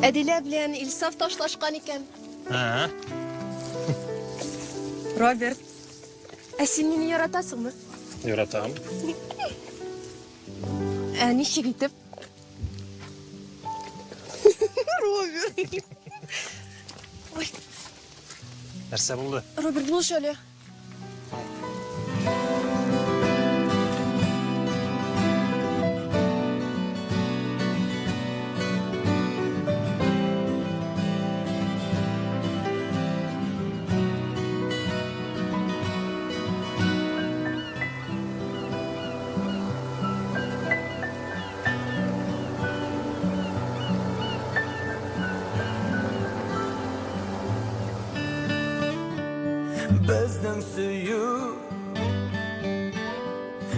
Әдилә белән Илсаф ташлашкан икән. Роберт, син мине яратасыңмы? Яратам. Ничек итеп? Роберт. Ой. Нәрсә булды? Роберт, бул шөле. Bizden suyu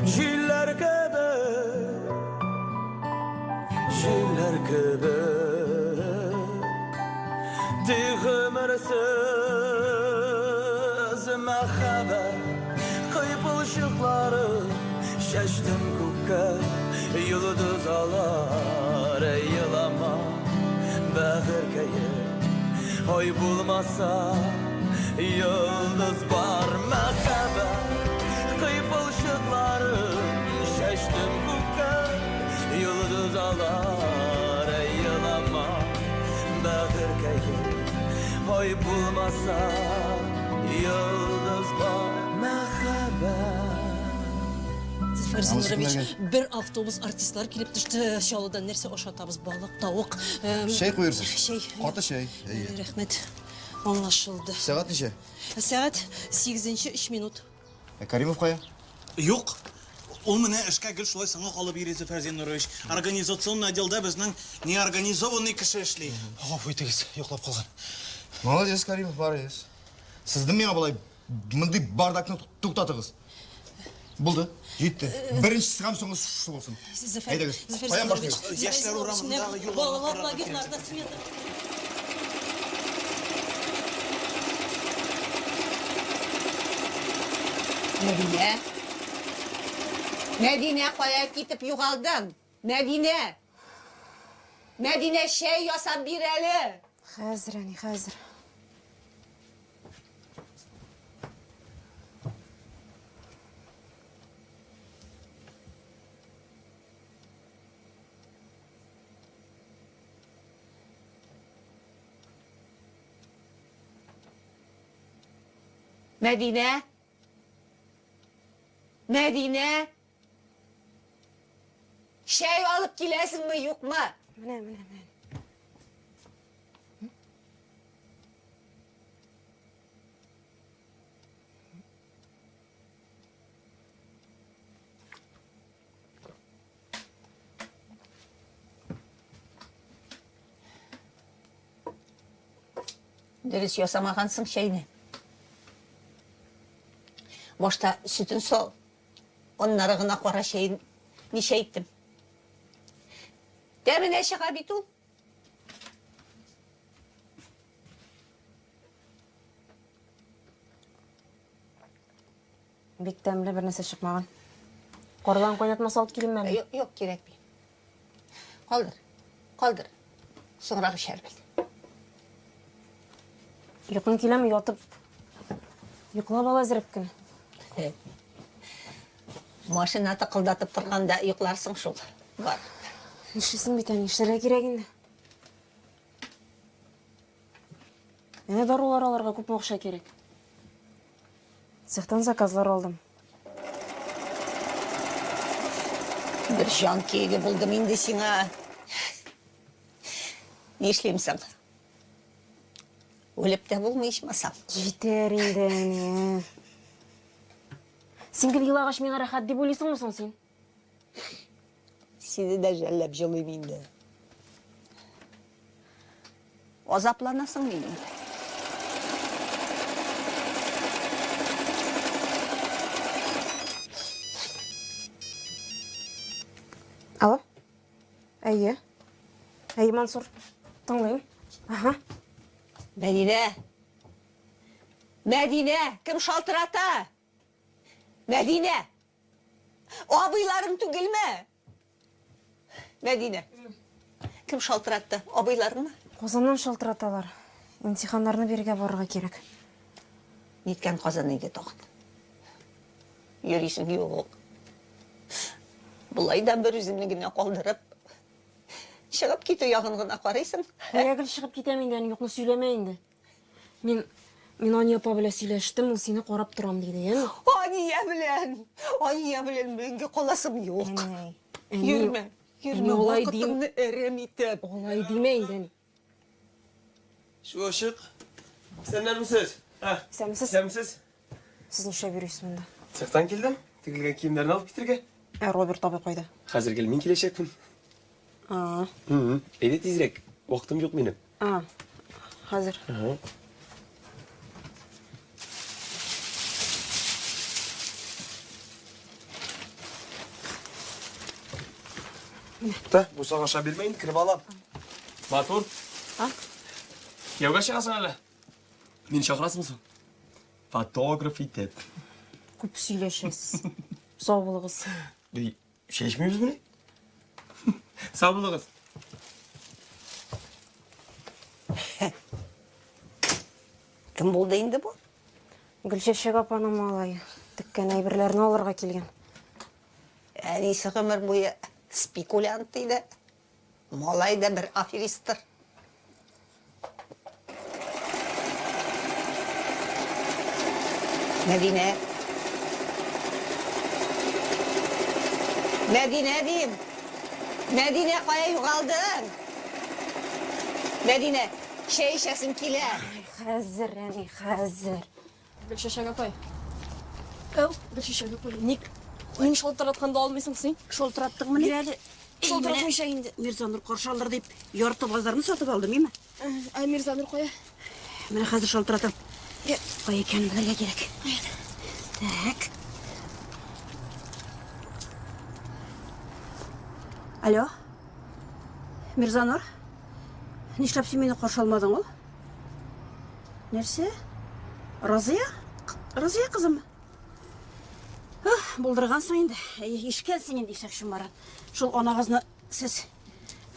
Jiller gibi Dihömersiz mehabe Kayıp ışıkları Şaştım kuka Yıldız alar Yılama Behir kayıp Oy bulmasa Yıldız var mekebe Kayıp ışıkları Şaştım kuka Yıldız alar Yılama Behir kayıp Oy bulmasa Yıldız var mekebe Фарзин Рамич, bir автобус артистлар килеп düştü. Şalıdan nerse aşatabız balık, tavuk. Şey koyuyorsun. Şey. Katı şey. Rəhmət. Anlaşıldı. Saat neçe? Saat 8:03 minut. Karimov kaya? Yok. Ул менә эшкә гел шулай саңа калып йөрисе Фәрзин Нурович. Организационный отделда безнең неорганизованный кеше эшли. Гафу итегез, йоклап калган. Молодец, Karimov, молодец. Сізді мен абылай мындай бардакны туктатыгыз. Булды, жетті. Бірінші сығам соңғы шушы болсын. Айдагыз, қоян башlayız. Яшьләр урамындагы Балалар лагерьларда смета. Мәдинә, кая китеп югалдың? Мәдинә! Мәдинә, шәй ясап бир әле. Хәзер, әни, хәзер. Мәдинә! Мәдинә! Шәй алып киләсеңме, юкмы? Менә. Дөрес ясамағансың шәйне. Башта sütün сол. Оннары гына кара шәйін ничә иттем. Дәменә чыга бит ул. Бик тәмле бер нәрсә чыкмаган. Кордан кайнатма салып килим мен. Юк, кирәкми. Калдыр. Соңрак эчәрбез. Йокым киләме, ятып. Йоклап ала әзрәп кенә. Машина тыкылдатып торганда йокларсың шул. Бар. Нишлисең бит, әни, эшләргә кирәк инде. Менә дарулар аларга күп акча кирәк. Цехтан заказлар алдым. Бер җан киеге булдым инде сиңа. Нишлимсең? Үлеп тә булмый ичмасам. Җитәр инде, әни. Син гел елагач миңа рәхәт дип уйлыйсыңмы соң син? Сине дә жәлләп җылыйм инде. Азапланасың минем. Алло? Әйе. Әйе, Мансур. Тыңлайым. Аха. Мәдинә, кем шалтырата? Мәдинә, абыйларың түгелме? Мәдинә, Кім шалтыратты? Абайлар ма? Қозаннан шалтыраталар. Имтихандарны берге барырға керек. Неткен Қазан үйге тоғын. Йөрисің yok. Бұлайдан бір үзімлігіне қолдырып, шығып кету яғын ғына қарайсың. Аягіл шығып кетем енді, жоқны сөйлеме енді. Мен Ания апа біле сөйлештім, ол сені қорап тұрам дейді, ені? Ания білен менге қоласым жоқ. Жүрме, вақытымны әрем етіп. Олай дейме енді. Şu ışık. Senler misiniz? Ha. Sen misiniz? Sen misiniz? Siz nişe veriyorsun bunda. Sırttan geldim. Tıkılgan kiyimlerini alıp bitirge. Robert abi koydu. Hazır gelmeyin kileşekmin. Aa. Evet izrek. Vaktim yok benim. Aa. Hazır. Hı. Da, bu sana aşağı bilmeyin, kırıp alam. Batur. Ha? Kevga çıkasın hele. Beni çakırasın mısın? Fotoğraf itep. Көп сөйлешесіз. Сау болыңыз. Şey içmiyoruz bunu? Sağ olun. Кім болды енді бұл? Гүлшешек апаның малайы. Тіккен әйбірлерін алырға келген. Әнесі ғымыр бойы спекулянт дейді. Малай да бір аферистір. Мәдине. Мәдине дейім. Мәдине қая юғалдың? Мәдине, шай ішесің келе. Қазір, әне, қазір. Гүлшешек апай. Әу, Гүлшешек апай. Мен шалтыратқанды алмайсың сен? Шолтыраттың міне? Әлі шалтыратмайша енді. Мирзанур қоршалдыр деп, ярты базарны сатып алды, мейме? Ай, Мирзанур қоя. Міне қазір шолтыратам. Қой екенін білерге керек. Так. Алло? Мирзанур? Нишләп сен мені қоршалмадың ол? Нәрсе? Разия? Разия қызым? Болдырғансың енді. Ешкелсің енді ешек шымаран. Шол анағызны сіз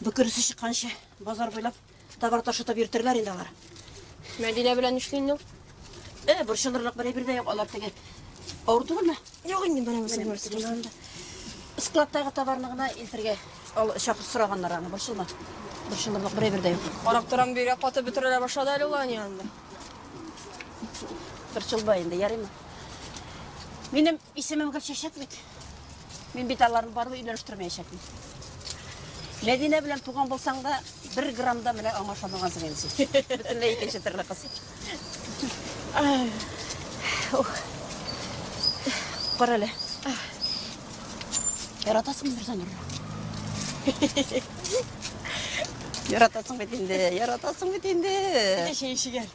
бүкірісі шыққанша базар бойлап товар ташытып ертірлер енді алар. Мәдине білән үшлейін ол? Бір шылырлық бір әбірде алар деген. Ауыр түгіл ме? Жоқ, енді бәрі Складтағы товарнығына елтірге шақыр сұрағанлар аңы. Бір шылма. Бір шылырлық бір әбірде yok. Қарап тұрам бере қаты бітіріле башады әлі олан yanında. Бір шылба енді, ярайма. Менің исемім Гүлшешек бит. Мен биталарын барып үйләштірмей шәкім. Мәдине білән туған болсаң да, 1 грамда міне амашамағансың енді сен. Бүтінлей екінші түрлі қыз. Қор әлі. Яратасың Мирзанур? Яратасың бет енді, яратасың бет енді. Шей ішігер.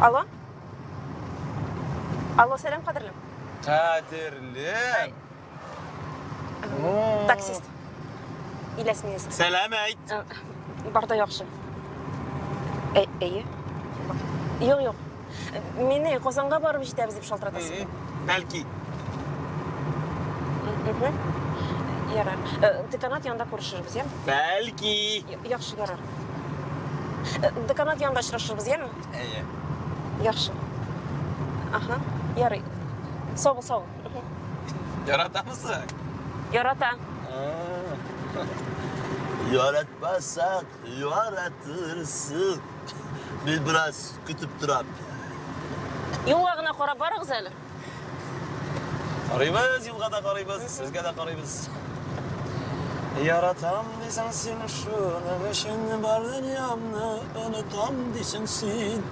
Алло? Алло, сәлем қадірлім. Kadirlim. Таксист. Иләсмейесің. Selam ait. Барда яқшы. Әйе? Yok. Мені Қозанға барып жетеміз деп шалтыратасың. Belki. Ярар. Деканат янында көрішірбіз, ем? Belki. Яқшы, ярар. Деканат янында шырашырбыз, ем? İyi. Яқшы. Аха, ярай. Сау бол. Yaratamısın? Ярата. Yaratmazsak yaratırsın. Bir biraz kütüp duram. Юлағына қора барығыз әлі. Qarayız, yılga da qarayız, sizge de qarayız. Yaratam desen sen şunu, işin var dünyamda, unutam desen sen.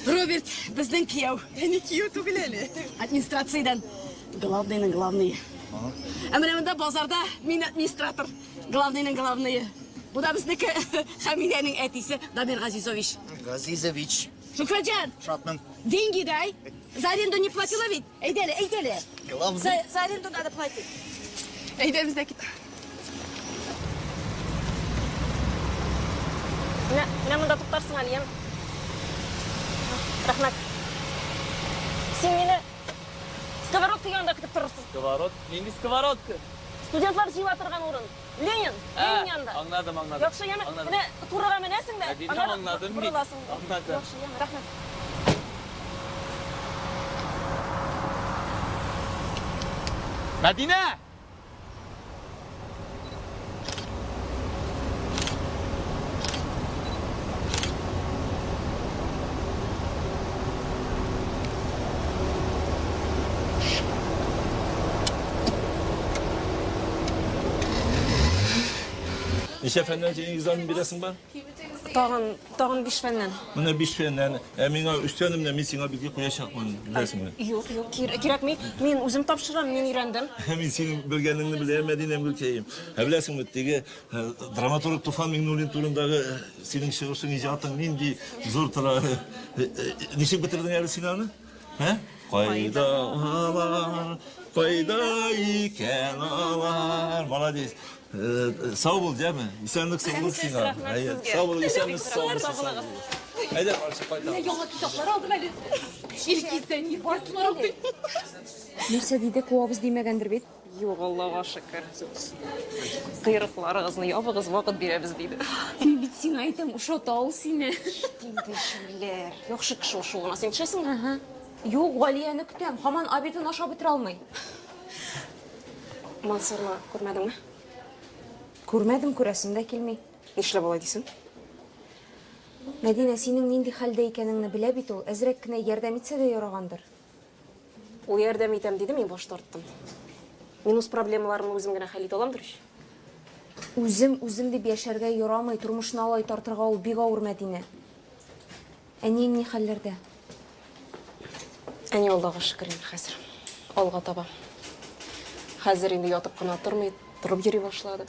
Роберт, біздің кияу. Не кию түгіл әлі. Администрациядан главныйның главный. Әмірімінде базарда мен администратор, главныйның главныйы. Bu da bizdeki Hamide'nin etisi Damir Газизович. Газизович. Şükrücan. Шатман. Деньги дай. За аренду не платила ведь? Эйдели, эйдели. Главный. За аренду надо платить. Эйдели bizdeki. Мен мұнда тоқтарсың әлем. Рахмет. Сен мені сковородка янында күтіп тұрырсың. Сковород? Ненде сковородка? Студентлар жиып отырған орын. Ленин янында. Аңладым. Жақсы ема, міне тураға мінесің бе? Аңладым. Бұрыласың. Аңладым. Жақсы ема, рахмет. Мәдина! Неше фәннен сенің экзамен бересің ба? Тағын 5 фәннен. Міне 5 фәннен. Меңа үстенімне мен сеңа бірге қояшақпын, білесің бе? Жоқ, керекмей. Мен өзім тапшырам, мен үйрендім. Мен сенің білгеніңді білем, Мәдинем Гүлкейім. Білесің бе, теге драматург Туфан Меңнуллин турындағы сенің шығышың ижатың нендей зор тұра. Неше бітірдің әлі сенаны? Қайда алар, қайда екен алар. Молодец. Sağ ol değil mi? İnsanlık sağlık Sinan. Sağ ol, insanlık sağlık. Haydi barışık payda. Ne yola kitapları aldım әлі. Желкесен, ертбарсылар алды. Нәрсе дейді, қуабыз демегендір бет? Жоқ, Аллаға шүкір. Қиырықларығызны ябығыз вақыт береміз дейді. Мен бит сен айтам, ұшата ал сені. Дешілер. Яқшы кіші ұшуғына сен кішесің? Жоқ, Ғалияны күтем. Хаман абетін аша бітір алмай. Мансұрны көрмедің ме? Көрмәдім, көрәсім дә келмей. Нешлеп олай дейсің? Мәдина, сенің нинди хәлдә икәнеңне белә бит ул. Әзрәк кенә ярдәм итсә дә ярагандыр. Ул ярдәм итәм диде, мин баш тарттым. Мин үз проблемаларымны үзем генә хәл итә аламдыр. Үзем дип яшәргә ярамый, тормышны алай тартырга ул бик авыр, Мәдинә. Әниең ни хәлләрдә? Әни Аллаға шөкер инде хәзер. Алга таба. Хәзер инде ятып кына тормый, торып йөри башлады.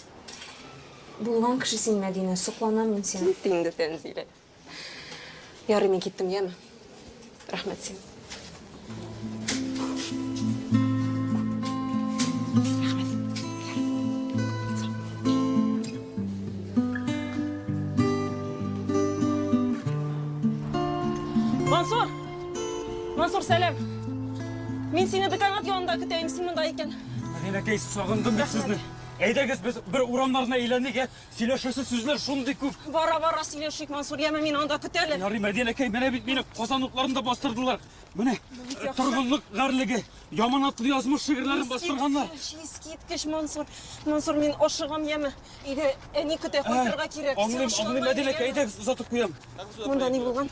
Булган кеше син, Мәдинә, сокланам мин сине. Инде Тәнзилә. Ярый, мин киттем, яме. Рәхмәт син. Мансур, сәлем. Мин сине деканат янында көтәйем, син монда икән. Мәдинәкәй, сағындым бит сезне. Әйдәгез, біз бір урамнарына әйләндек, сөйләшәсе сүзләр шундый күп. Бара сөйләшик, Мансур, яме мин анда көтәлем. Ярый, Мәдинәкәй, менә бит мине Казан утларында бастырдылар. Менә торгынлык гарлеге, яманатлы язмыш шигырьләрен бастырганнар. Искиткеч, Мансур, мин ашыгам, яме. Иде әни көтә кайтырга кирәк. Аңлыйм, Мәдинәкәй, әйдәгез, озатып куям. Монда ни булган?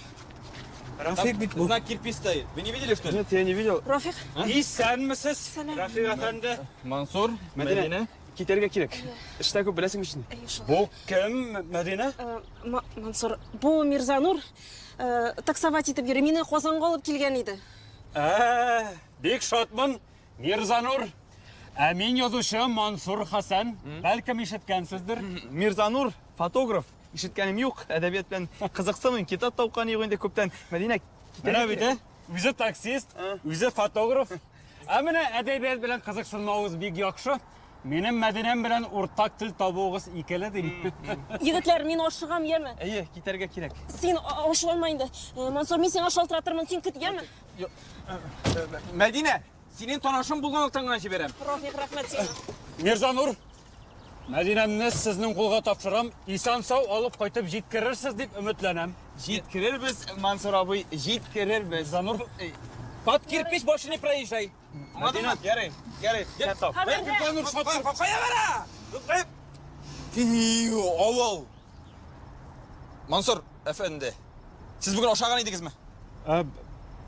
Рафик бит бу. Знак кирпич стоит. Вы не видели, что ли? Нет, я не видел. Рафик? Исәнмесез? Рафик әфәнде. Мансур, Мәдинә. Китәргә кирәк. Эштә күп беләсең бит. Бу кем, Мәдинә? Мансур, бу Мирзанур таксовать итеп йөри. Мине Казанга алып килгән иде. Бик шатмын, Мирзанур. Мин язучы Мансур Хасан. Бәлкем ишеткәнсездер. Мирзанур, фотограф. Ишеткәнем юк, әдәбият белән кызыксынмын, китап тапкан юк инде күптән. Мәдинә, менә бит, үзе таксист, үзе фотограф. Менә әдәбият белән кызыксынмавыз бик яхшы. Минем Мәдинәм белән уртак тел табуыгыз икеле дим. Егетләр, мин ашыгам, яме. Әйе, китәргә кирәк. Син ашыгылма инде. Мансур, мин сиңа шалтыратырмын, син көт, яме. Мәдинә, синең танышың булганлыктан гына җибәрәм. Рафик, рәхмәт сиңа. Мирзанур, Мәдинәмне сезнең кулга тапшырам. Исән сау алып кайтып җиткерерсез дип өметләнәм. Җиткерербез, Мансур абый, җиткерербез. Занур, под кирпич больше не проезжай. Мәдинә, ярый. Сәт. Мирзанур, шатыр. Кая бара? Авыл. Мансур әфәнде. Сез бүген ашаган идегезме?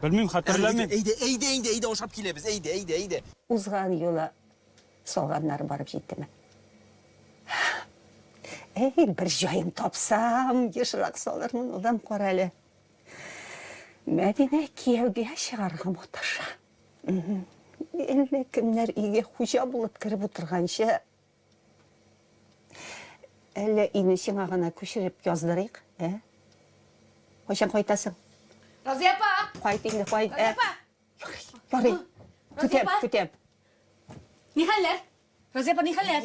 Белмим, хәтерләмим. Әйдә, ашап киләбез. Әйдә. Узган юла салганнар барып җиттеме? Бер җаен тапсам, ешрак салырмын, одан кара әле. Мәдинә кияүгә чыгарга маташа. Әллә кемнәр үйге хуҗа булып кереп утырганчы, әллә ине сиңа гына күчереп яздырыйк, Кайчан кайтасың? Разия апа! Кайт инде, кайт. Разия апа! Ярый. Разия апа! Көтәм. Ни хәлләр? Разия апа, ни хәлләр?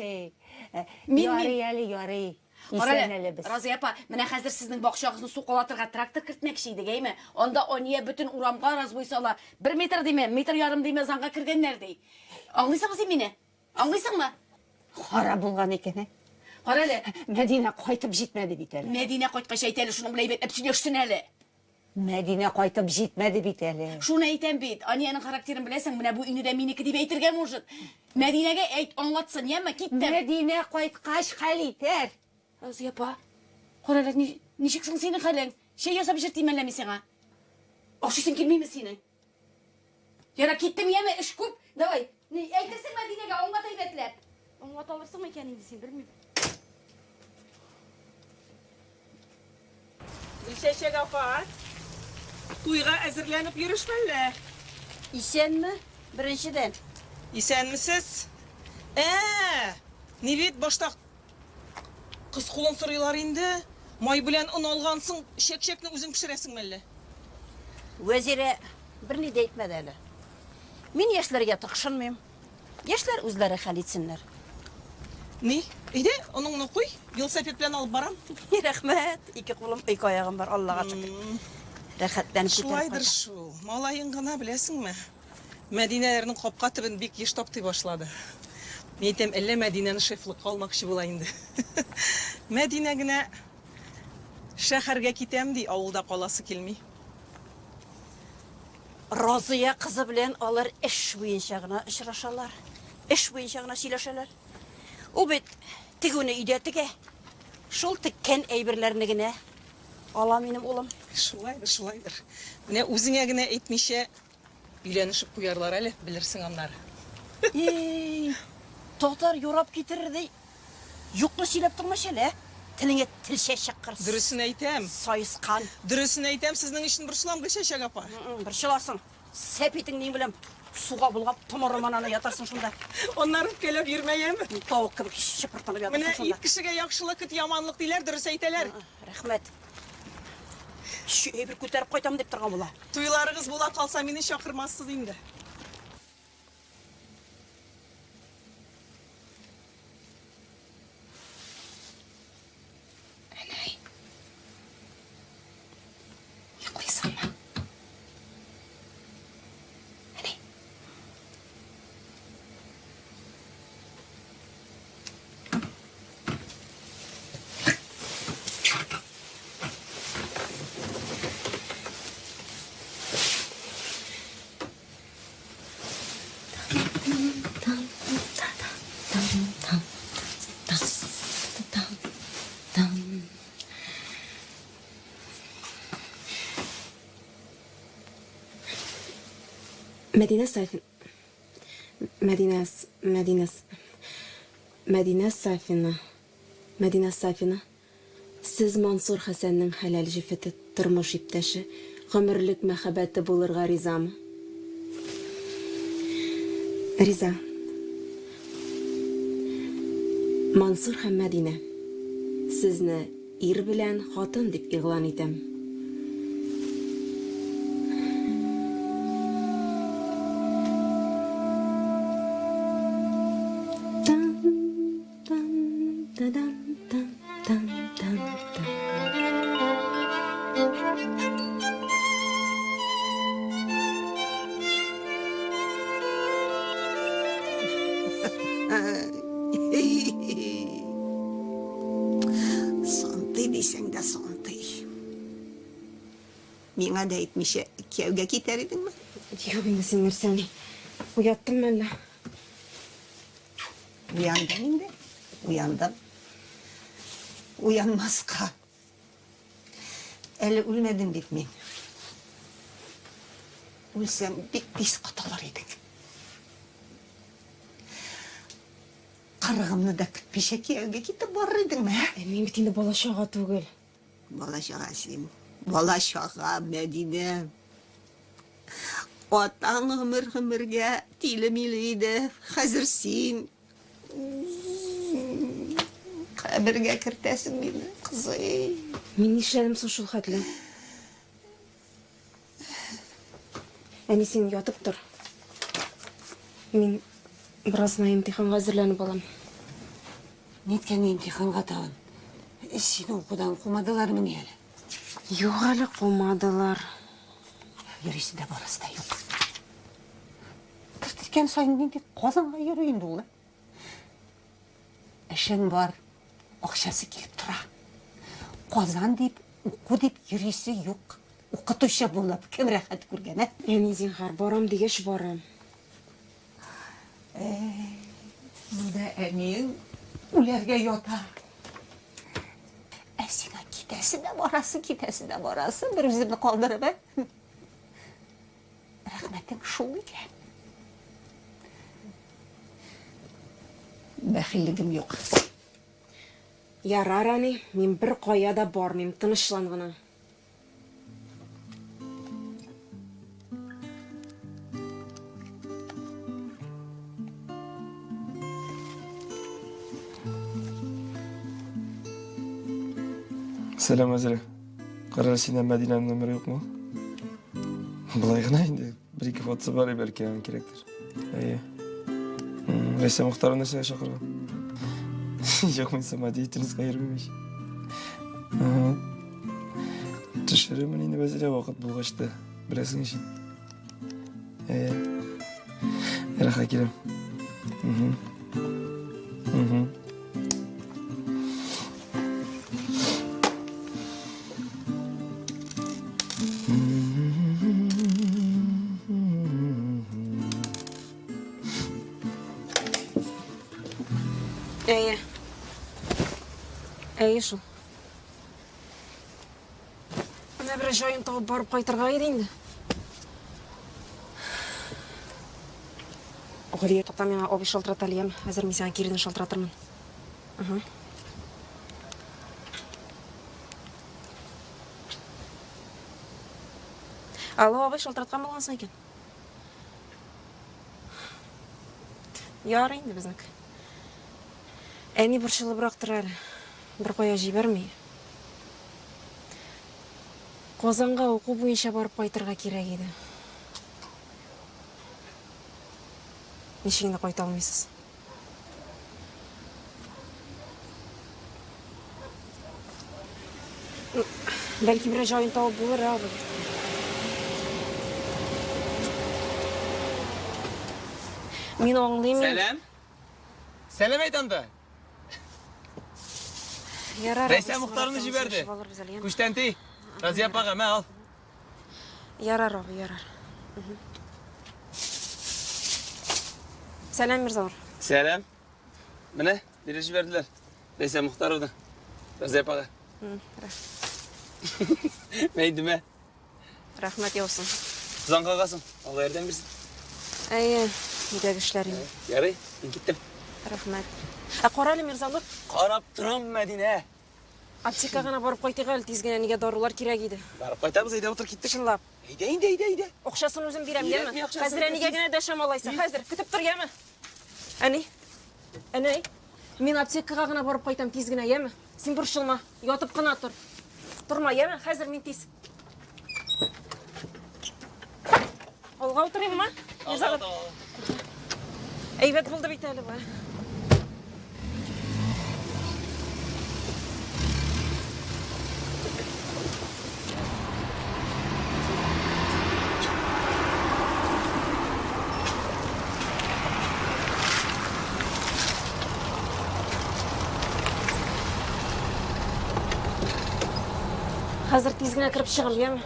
Ярый. Исән әле без. Разия апа, менә хәзер сезнең бакчагызны суқалатырга трактор кертмәкче идек, әйме? Анда ания бөтен урамга разбой сала. 1 метр диме, метр ярым диме занга кергәннәр ди. Аңлыйсыңмы син мине? Аңлыйсыңмы? Хара булган икән. Кара әле. Мәдинә кайтып җитмәде бит әле. Мәдинә кайткач әйт әле, шуның белән әйбәтләп сөйләшсен әле. Мәдинә кайтып җитмәде бит әле. Шуны әйтәм бит. Аниянең характерын беләсең, менә бу өйне дә минеке дип әйтергә может. Мәдинәгә әйт, аңлатсын, яме, киттем. Мәдинә кайткач хәл итәр. Разия апа, кара әле, ничек соң синең хәлең? Шәй ясап җиртим әлләме сиңа? Ашыйсың килмиме синең? Яра, киттем, яме, эш күп. Давай, әйтерсең Мәдинәгә, аңлат әйбәтләп. Аңлат алырсыңмы икән инде син, белмим. Гөлчәчәк апа, туйга әзерләнеп йөришмәллә. Исәнме? Беренчедән. Исәнмесез? Ни бит башта кыз кулын сорыйлар инде. Май белән он алгансың, шәк-шәкне үзең пешерәсең мәллә. Вәзирә берни дә әйтмәде әле. Мин яшьләргә тыкшынмыйм. Яшьләр үзләре хәл итсеннәр. Ни? Иде, оныңны куй, велосипед белән алып барам. Рәхмәт. Ике кулым, ике аягым бар, Аллага шөкер. Рәхәтләнеп китәм. Шулайдыр шул. Малайың гына беләсеңме? Мәдинәләрнең капка төбен бик еш таптый башлады. Мен әйтәм, әллә Мәдинәне шефлыкка алмакчы була инде. Мәдинә генә шәһәргә китәм ди, авылда каласы килми. Разия кызы белән алар эш буенча гына очрашалар. Эш буенча гына сөйләшәләр. Ул бит тегүне өйдә тегә. Шул теккән әйберләрне генә ала минем улым. Шулайдыр. Менә үзеңә генә әйтмичә өйләнешеп куярлар әле, белерсең аннары. Татар юрап китерде. Юкны сөйләп тормаш әле. Телеңә телчә чакыр. Дөресен әйтәм. Сайыскан. Дөресен әйтәм, сезнең өчен борчылам, Гөлчәчәк апа. Борчыласың. Сәпитең ни беләм. Суга булгап томырмананы ятарсың шунда. Оннары кәләп йөрмәяме? Тавык кебек чыпыртынып ятарсың Менә шунда. ит кешегә яхшылык ит, яманлык диләр, дөрес әйтәләр. Рәхмәт. Әйбер күтәреп кайтам дип торган була. Туйларыгыз була калса, мине чакырмассыз инде. Йоклыйсыңмы? Мәдинә Сафин. Мәдинә Сафина. Сез Мансур Хәсәннең хәләл җифете, тормыш иптәше, гомерлек мәхәббәте булырга ризамы? Риза. Мансур һәм Мәдинә. Сезне ир белән хатын дип игълан итәм. Сонтый дисәң дә сонтый. Миңа да әйтмичә кияүгә китәр идеңме? Юк инде син нәрсәни? Уяттым әллә? Уяндым инде. Уяндым. Уянмаска. Әле үлмәдем бит мин. Үлсәм бик тиз каталар идең. Карыгымны да көтмичә кияүгә китеп барыр идеңме? Мин бит инде бала-чага түгел. Бала-чага син. Бала-чага, Мәдинә. Атаң ғымыр-ғымырға тилі-милейді, қазір сен қабірге кіртесің мені, қызы. Мен нишләдем соң шул хәтле? Әни, сен ятып тұр. Мен біразына емтиханға әзірләніп алам. Неткені емтиханға тағын? Сені оқудан қумадылар мені әлі? Жоқ әлі қумадылар. Ересі де барасы да жоқ. Тіртіркен сайын менде қозанға ерейінді олы. Әшін бар, ақшасы келіп тұра. Қозан деп, оқу деп ересі жоқ. Оқытушы болып, кім рахат көрген, ә? Әне, зинхар, барам дегеш барам. Мұнда әнең үлерге йота. Әсіға кетесі де барасы, бір өзімді қалдырып, ә? Рахметің шул екен. Бәхиллігім жоқ. Ярар, әне, мен бір қояда бармайым, тынышланғына. Сәлем, Әзірі. Қарар, сенен Мәдинаның нөмірі жоқ му? Бұлай ғына енді, бір-екі фотосы бар бәлкі ағын керектір. Рәйсә Мұхтарын нәрсеге шақырған? Жоқ, мен сама дейтінізға ермемеш. Түшірімін енді бәзірі уақыт бұлғашты, білесің үшін. Раха келем. Әйе шул. Мына бір жайын тауып барып қайтырға еді енді. Ғалия, тоқта, мен обе шалтырат әлием. Әзір мен саған керіден шалтыратырмын. Алло, обе шалтыратқан болғансың екен. Яр енді бізнік. Әне бір шылы бірақ тұр әлі. Бір қоя жибермей. Қозанға оқу бойынша барып қайтырға керек еді. Нешегінде қойта алмайсыз. Бәлкі бір жайын тауып болыр, абы. Мен оңлаймын. Сәлем. Сәлем айтанды. Рәйсә Мұхтарыны жіберді. Күштенті. Разия апаға, мә ал. Ярар, абы, ярар. Сәлем, Мирзаур. Сәлем. Міне, бере жіберділер. Рәйсә Мұхтарыны. Разия апаға. Мәйді мә. Рахмет еусың. Заңға қасың. Алла ерден берсін. Әйе, үйдегі ішлерім. Ярай, мен кеттім. Рахмет. Қоралы, Мирзаур? Қарап тұрам, Мәдине. Аптека ғана барып қайтыға әлі тезген әнеге дарулар керек еді. Барып қайтамыз, айда отыр кеттік. Шынлап. Eyde. Оқшасын өзім берем, емі? Қазір әнеге гіне дәшем алайса. Қазір, күтіп тұр, емі? Әне, мен аптекаға ғана барып қайтам тезгіне, емі? Сен бұршылма, ятып қына тұр. Тұрма, емі? Қазір мен тез. Олға отырайым ма? Әйбет болды бейті әлі ба. Қазір тезгіне кіріп шығыл, емі?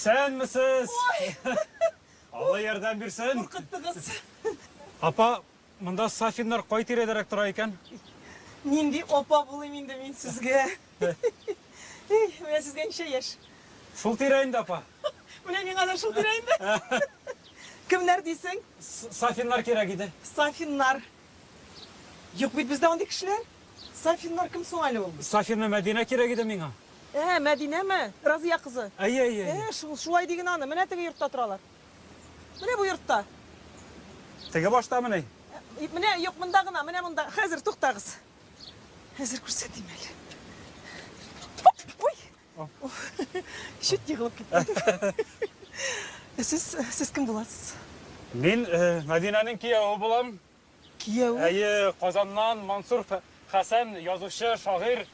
Sen misiniz? Allah yerden birsin. Қорқыттыңыз. Апа, мұнда Сафинлар қой тередерек тұра екен. Нендей опа болайым енді мен сізге. Менә сезгә ничә яшь? Шул тирәйінде, апа. Менә миңа да шул тирә инде. Кемнәр дисең? Сафиннар кирәк иде. Сафиннар. Юк бит бездә андый кешеләр. Сафиннар кем соң әле ул? Сафина Мәдинә кирәк иде миңа. Мәдинәме? Разия кызы. Әйе. Шулай диген аны. Менә теге йортта торалар. Менә бу йортта. Теге башта менә. Менә юк монда гына, менә монда. Хәзер туктагыз. Хәзер күрсәтим әле. Ой. Шут егылып китте. Сез кем буласыз? Мин Мәдинәнең кияве булам. Кияве? Әйе, Казаннан Мансур Хәсән, язучы, шагыйрь.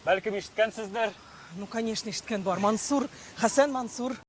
Бәлкем ишеткәнсездер. Ну, конечно, ишеткән бар. Мансур, Хәсән Мансур.